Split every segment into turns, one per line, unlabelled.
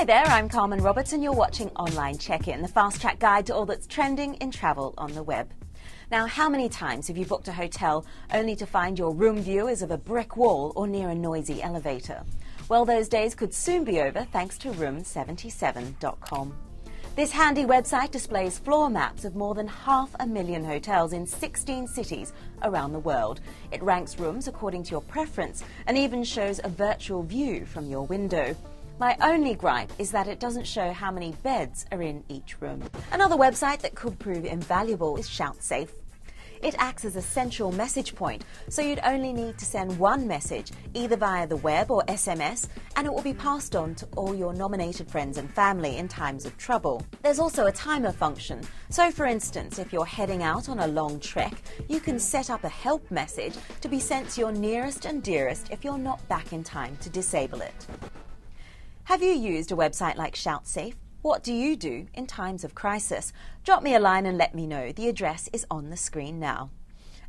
Hi there, I'm Carmen Roberts and you're watching Online Check-In, the fast-track guide to all that's trending in travel on the web. Now, how many times have you booked a hotel only to find your room view is of a brick wall or near a noisy elevator? Well, those days could soon be over thanks to room77.com. This handy website displays floor maps of more than 500,000 hotels in 16 cities around the world. It ranks rooms according to your preference and even shows a virtual view from your window. My only gripe is that it doesn't show how many beds are in each room. Another website that could prove invaluable is ShoutSafe. It acts as a central message point, so you'd only need to send one message, either via the web or SMS, and it will be passed on to all your nominated friends and family in times of trouble. There's also a timer function, so for instance, if you're heading out on a long trek, you can set up a help message to be sent to your nearest and dearest if you're not back in time to disable it. Have you used a website like ShoutSafe? What do you do in times of crisis? Drop me a line and let me know. The address is on the screen now.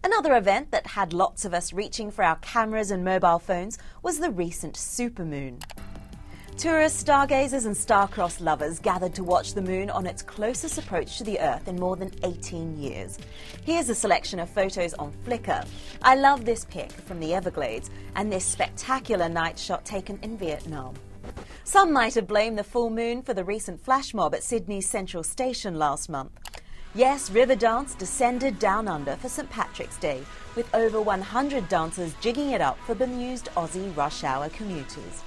Another event that had lots of us reaching for our cameras and mobile phones was the recent supermoon. Tourists, stargazers and star-crossed lovers gathered to watch the moon on its closest approach to the Earth in more than 18 years. Here's a selection of photos on Flickr. I love this pic from the Everglades and this spectacular night shot taken in Vietnam. Some might have blamed the full moon for the recent flash mob at Sydney's Central Station last month. Yes, Riverdance descended down under for St Patrick's Day, with over 100 dancers jigging it up for bemused Aussie rush hour commuters.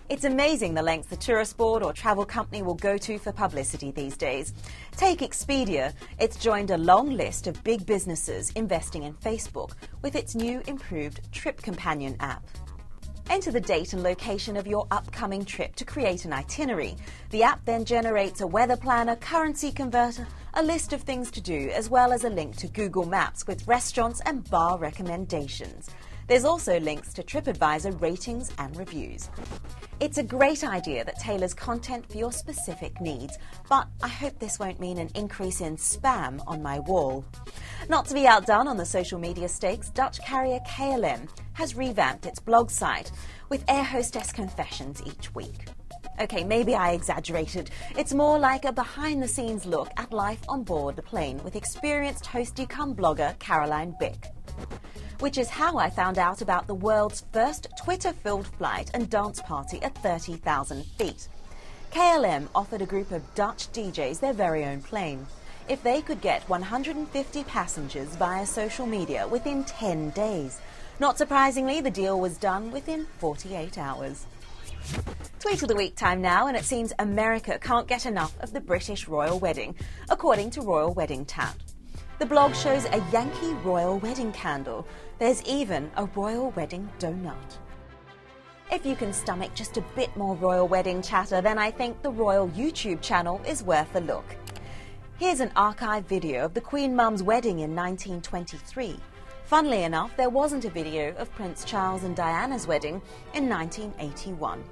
It's amazing the lengths the tourist board or travel company will go to for publicity these days. Take Expedia. It's joined a long list of big businesses investing in Facebook with its new improved Trip Companion app. Enter the date and location of your upcoming trip to create an itinerary. The app then generates a weather planner, currency converter, a list of things to do, as well as a link to Google Maps with restaurants and bar recommendations. There's also links to TripAdvisor ratings and reviews. It's a great idea that tailors content for your specific needs, but I hope this won't mean an increase in spam on my wall. Not to be outdone on the social media stakes, Dutch carrier KLM has revamped its blog site with air hostess confessions each week. Okay, maybe I exaggerated. It's more like a behind-the-scenes look at life on board the plane with experienced hosty-cum-blogger Caroline Bick. Which is how I found out about the world's first Twitter-filled flight and dance party at 30,000 feet. KLM offered a group of Dutch DJs their very own plane. If they could get 150 passengers via social media within 10 days. Not surprisingly, the deal was done within 48 hours. Tweet of the week time now, and it seems America can't get enough of the British royal wedding, according to Royal Wedding Tout. The blog shows a Yankee royal wedding candle. There's even a royal wedding donut. If you can stomach just a bit more royal wedding chatter, then I think the royal YouTube channel is worth a look. Here's an archive video of the Queen Mum's wedding in 1923. Funnily enough, there wasn't a video of Prince Charles and Diana's wedding in 1981.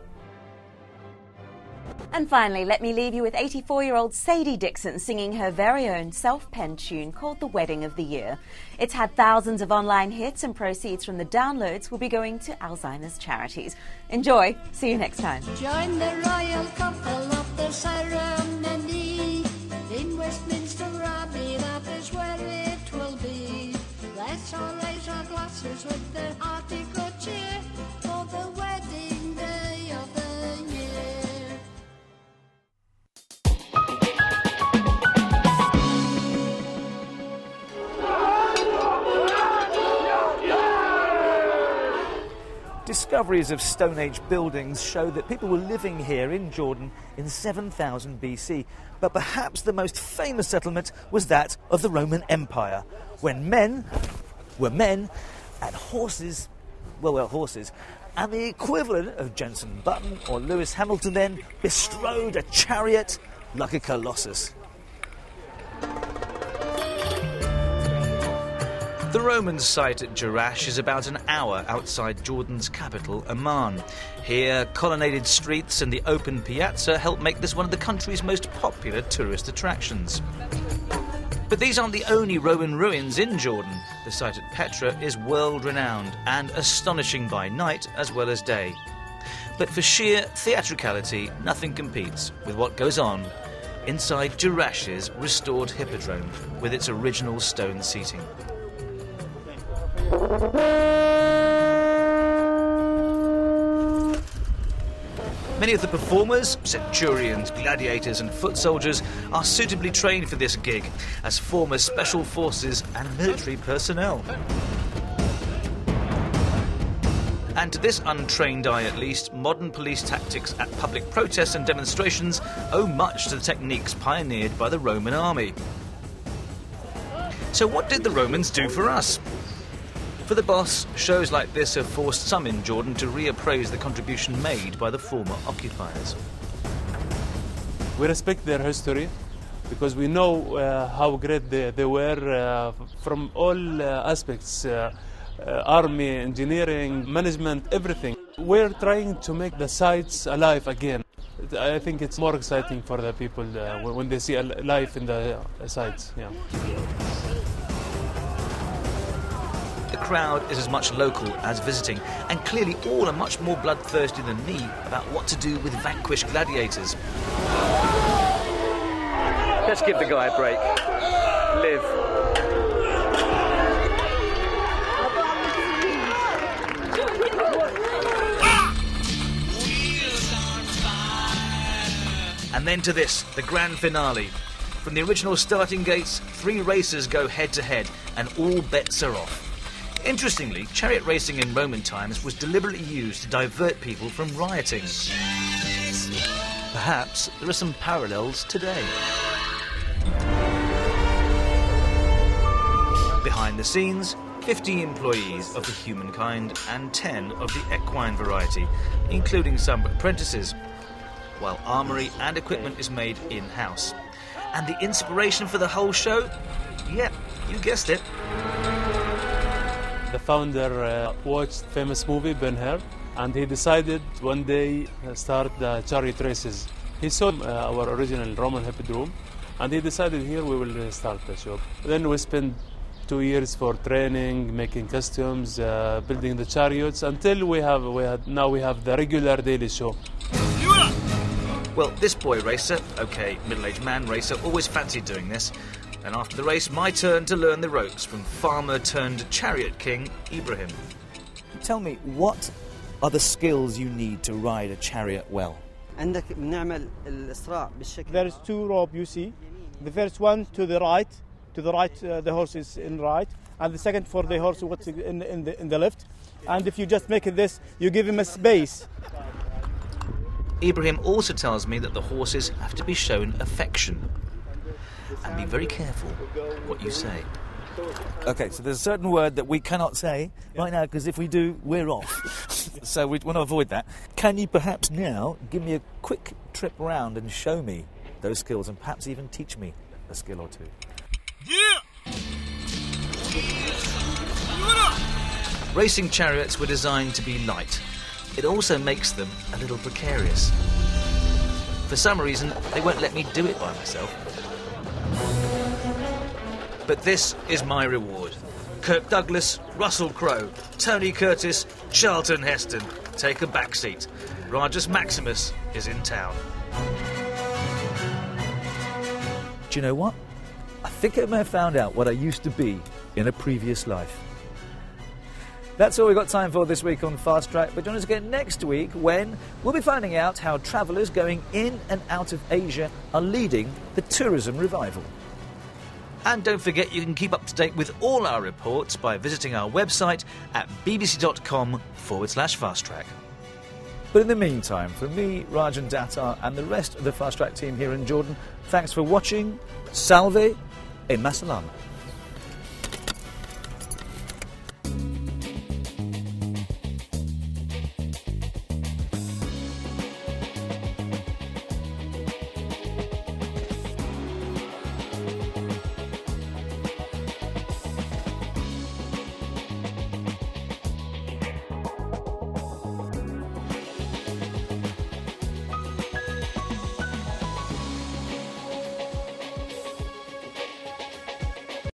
And finally, let me leave you with 84-year-old Sadie Dixon singing her very own self-penned tune called The Wedding of the Year. It's had thousands of online hits, and proceeds from the downloads will be going to Alzheimer's charities. Enjoy. See you next time.
Join the royal couple of the ceremony in Westminster Abbey, that is where it will be. Let's all raise our glasses with their hearty good cheer for the wedding day of the year.
Discoveries of Stone Age buildings show that people were living here in Jordan in 7000 BC. But perhaps the most famous settlement was that of the Roman Empire, when men were men and horses were horses. And the equivalent of Jenson Button or Lewis Hamilton then bestrode a chariot like a colossus.
The Roman site at Jerash is about an hour outside Jordan's capital, Amman. Here, colonnaded streets and the open piazza help make this one of the country's most popular tourist attractions. But these aren't the only Roman ruins in Jordan. The site at Petra is world-renowned and astonishing by night as well as day. But for sheer theatricality, nothing competes with what goes on inside Jarash's restored hippodrome with its original stone seating. Many of the performers, centurions, gladiators and foot soldiers, are suitably trained for this gig as former special forces and military personnel. And to this untrained eye at least, modern police tactics at public protests and demonstrations owe much to the techniques pioneered by the Roman army. So what did the Romans do for us? For the boss, shows like this have forced some in Jordan to reappraise the contribution made by the former occupiers.
We respect their history because we know how great they were from all aspects, army, engineering, management, everything. We're trying to make the sites alive again. I think it's more exciting for the people when they see life in the sites. Yeah.
The crowd is as much local as visiting, and clearly all are much more bloodthirsty than me about what to do with vanquished gladiators.
Let's give the guy a break. Live.
And then to this, the grand finale. From the original starting gates, 3 racers go head-to-head, and all bets are off. Interestingly, chariot racing in Roman times was deliberately used to divert people from rioting. Perhaps there are some parallels today. Behind the scenes, 50 employees of the humankind and 10 of the equine variety, including some apprentices, while armoury and equipment is made in-house. And the inspiration for the whole show? Yep, you guessed it.
The founder watched famous movie Ben-Hur, and he decided one day start the chariot races. He saw our original Roman hippodrome, and he decided here we will start the shop. Then we spent 2 years for training, making costumes, building the chariots, until now we have the regular daily show.
Well, this boy racer, okay, middle-aged man racer, always fancied doing this. And after the race, my turn to learn the ropes from farmer-turned-chariot king, Ibrahim.
Tell me, what are the skills you need to ride a chariot well?
There is 2 ropes, you see. The first one to the right, the horse is in right, and the second for the horse what's in the left. And if you just make it this, you give him a space.
Ibrahim also tells me that the horses have to be shown affection. And be very careful what you say.
OK, so there's a certain word that we cannot say right now, because if we do, we're off. So we want to avoid that. Can you perhaps now give me a quick trip round and show me those skills, and perhaps even teach me a skill or 2?
Yeah! Racing chariots were designed to be light. It also makes them a little precarious. For some reason, they won't let me do it by myself. But this is my reward. Kirk Douglas, Russell Crowe, Tony Curtis, Charlton Heston. Take a back seat. Rajas Maximus is in town.
Do you know what? I think I may have found out what I used to be in a previous life. That's all we've got time for this week on Fast Track, but join us again next week when we'll be finding out how travellers going in and out of Asia are leading the tourism revival.
And don't forget, you can keep up to date with all our reports by visiting our website at bbc.com/Fast Track.
But in the meantime, from me, Rajan Datar, and the rest of the Fast Track team here in Jordan, thanks for watching. Salve e masalama.